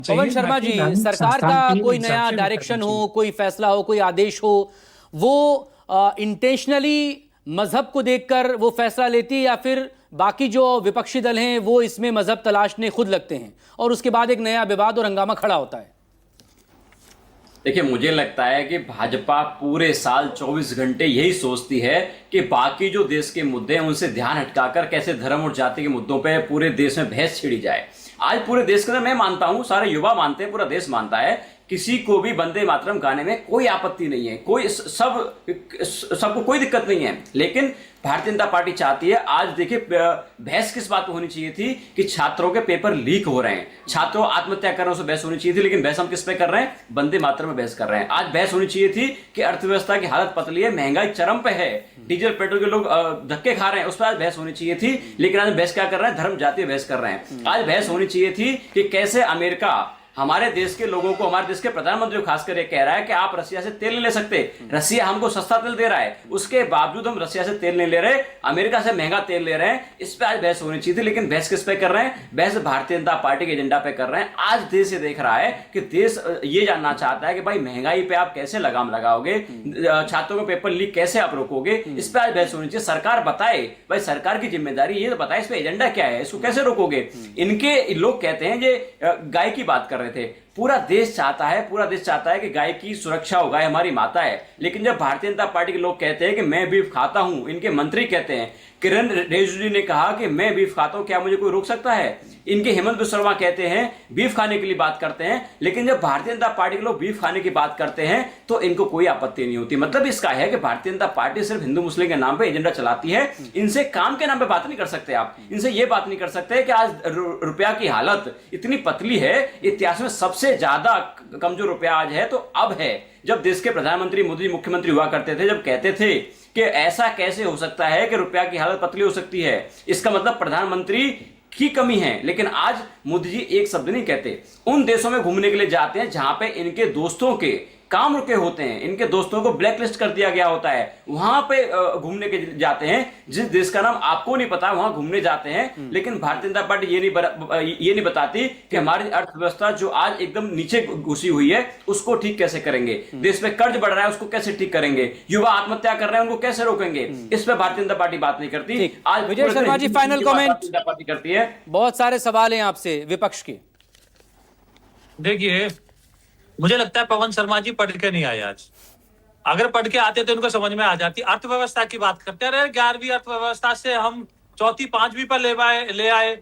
पवन शर्मा जी, सरकार का कोई नया डायरेक्शन हो, कोई फैसला हो, कोई आदेश हो, वो इंटेंशनली मजहब को देखकर वो फैसला लेती है या फिर बाकी जो विपक्षी दल हैं वो इसमें मजहब तलाशने खुद लगते हैं और उसके बाद एक नया विवाद और हंगामा खड़ा होता है? देखिए, मुझे लगता है कि भाजपा पूरे साल 24 घंटे यही सोचती है कि बाकी जो देश के मुद्दे हैं उनसे ध्यान हटकाकर कैसे धर्म और जाति के मुद्दों पे पूरे देश में बहस छिड़ी जाए। आज पूरे देश के अंदर मैं मानता हूं, सारे युवा मानते हैं, पूरा देश मानता है, किसी को भी वंदे मातरम गाने में कोई आपत्ति नहीं है, कोई सबको कोई दिक्कत नहीं है। लेकिन भारतीय जनता पार्टी चाहती है, आज देखिए बहस किस बात पर होनी चाहिए थी कि छात्रों के पेपर लीक हो रहे हैं, छात्रों आत्महत्या कर रहे हैं, उससे बहस होनी चाहिए थी। लेकिन बहस हम किस पे कर रहे हैं? वंदे मातरम में बहस कर रहे हैं। आज बहस होनी चाहिए थी कि अर्थव्यवस्था की हालत पतली है, महंगाई चरम पे है, डीजल पेट्रोल के लोग धक्के खा रहे हैं, उस पर आज बहस होनी चाहिए थी। लेकिन आज बहस क्या कर रहे हैं? धर्म जाति बहस कर रहे हैं। आज बहस होनी चाहिए थी कि कैसे अमेरिका हमारे देश के लोगों को, हमारे देश के प्रधानमंत्री खासकर ये कह रहा है कि आप रसिया से तेल नहीं ले सकते, रसिया हमको सस्ता तेल दे रहा है, उसके बावजूद हम रसिया से तेल नहीं ले रहे, अमेरिका से महंगा तेल ले रहे हैं। इस पे आज बहस होनी चाहिए थी। लेकिन बहस किस पे कर रहे हैं? बहस भारतीय जनता पार्टी के एजेंडा पे कर रहे हैं। आज देश ये देख रहा है कि देश ये जानना चाहता है कि भाई महंगाई पे आप कैसे लगाम लगाओगे, छात्रों के पेपर लीक कैसे आप रोकोगे। इस पे आज बहस होनी चाहिए। सरकार बताए, भाई सरकार की जिम्मेदारी ये तो बताए, इस पे एजेंडा क्या है, इसको कैसे रोकोगे। इनके लोग कहते हैं ये गाय की बात कर रहे थे। पूरा देश चाहता है कि गाय की सुरक्षा हो, गाय हमारी माता है। लेकिन जब भारतीय जनता पार्टी के लोग कहते हैं कि मैं बीफ खाता हूं, इनके मंत्री कहते हैं, किरण रिजिजू जी ने कहा कि मैं बीफ खाता हूं, क्या मुझे कोई रोक सकता है? इनके हेमंत बिस्वा शर्मा कहते हैं बीफ खाने के लिए बात करते हैं। लेकिन जब भारतीय जनता पार्टी के लोग बीफ खाने की बात करते हैं तो इनको कोई आपत्ति नहीं होती। मतलब इसका है कि भारतीय जनता पार्टी सिर्फ हिंदू मुस्लिम के नाम पे एजेंडा चलाती है। इनसे काम के नाम पे बात नहीं कर सकते आप, इनसे ये बात नहीं कर सकते कि आज रुपया की हालत इतनी पतली है, इतिहास में सबसे ज्यादा कमजोर रुपया आज है। तो अब है, जब देश के प्रधानमंत्री मोदी जी मुख्यमंत्री हुआ करते थे, जब कहते थे कि ऐसा कैसे हो सकता है कि रुपया की हालत पतली हो सकती है, इसका मतलब प्रधानमंत्री की कमी है। लेकिन आज मोदी जी एक शब्द नहीं कहते। उन देशों में घूमने के लिए जाते हैं जहां पे इनके दोस्तों के काम रुके होते हैं, इनके दोस्तों को ब्लैकलिस्ट कर दिया गया होता है, वहां पे घूमने के जाते हैं। जिस देश का नाम आपको नहीं पता वहां घूमने जाते हैं। लेकिन भारतीय जनता पार्टी ये नहीं बताती कि हमारी अर्थव्यवस्था जो आज एकदम नीचे घुसी हुई है उसको ठीक कैसे करेंगे, देश में कर्ज बढ़ रहा है उसको कैसे ठीक करेंगे, युवा आत्महत्या कर रहे हैं उनको कैसे रोकेंगे। इस पर भारतीय जनता पार्टी बात नहीं करती। आज Vijay Sharma ji, final comment. Party करती है। बहुत सारे सवाल हैं आपसे विपक्ष के। देखिए, मुझे लगता है पवन शर्मा जी पढ़ के नहीं आए आज। अगर पढ़ के आते तो इनको समझ में आ जाती। अर्थव्यवस्था की बात करते हैं, 11वीं अर्थव्यवस्था से हम चौथी 5वीं पर ले आए।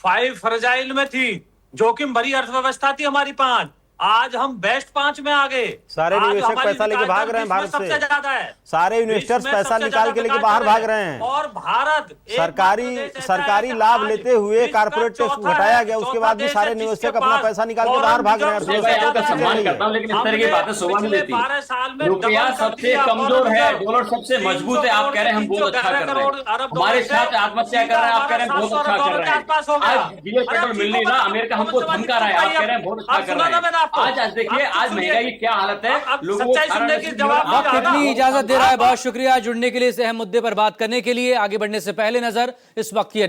5 फ्रजाइल में थी, जोखिम भरी अर्थव्यवस्था थी हमारी 5। आज हम बेस्ट 5 में आ गए। सारे निवेशक पैसा लेके भाग रहे हैं भारत से, सबसे ज्यादा है। सारे इन्वेस्टर्स पैसा निकाल के लेके बाहर भाग रहे हैं। और भारत सरकारी लाभ लेते हुए कारपोरेट टैक्स घटाया गया, उसके बाद भी सारे निवेशक अपना पैसा निकाल के बाहर भाग रहे हैं। लेकिन इस तरह की बातें शोभा नहीं देती। 12 साल में रुपया सबसे कमजोर है, डॉलर सबसे मजबूत है। आप कह रहे हैं हम बहुत अच्छा कर रहे हैं, हमारे छात्र आत्महत्या कर रहे हैं, आप कह रहे हैं बहुत अच्छा कर रहे हैं। आज डीजल पेट्रोल मिल नहीं रहा, अमेरिका हमको धमका रहा है, आप कह रहे हैं बहुत अच्छा कर रहे हैं। आज देखिए, आज महंगाई की क्या हालत है, लोगों को कितनी इजाजत दे रहा है। बहुत शुक्रिया जुड़ने के लिए, इस अहम मुद्दे पर बात करने के लिए। आगे बढ़ने से पहले नजर इस वक्त की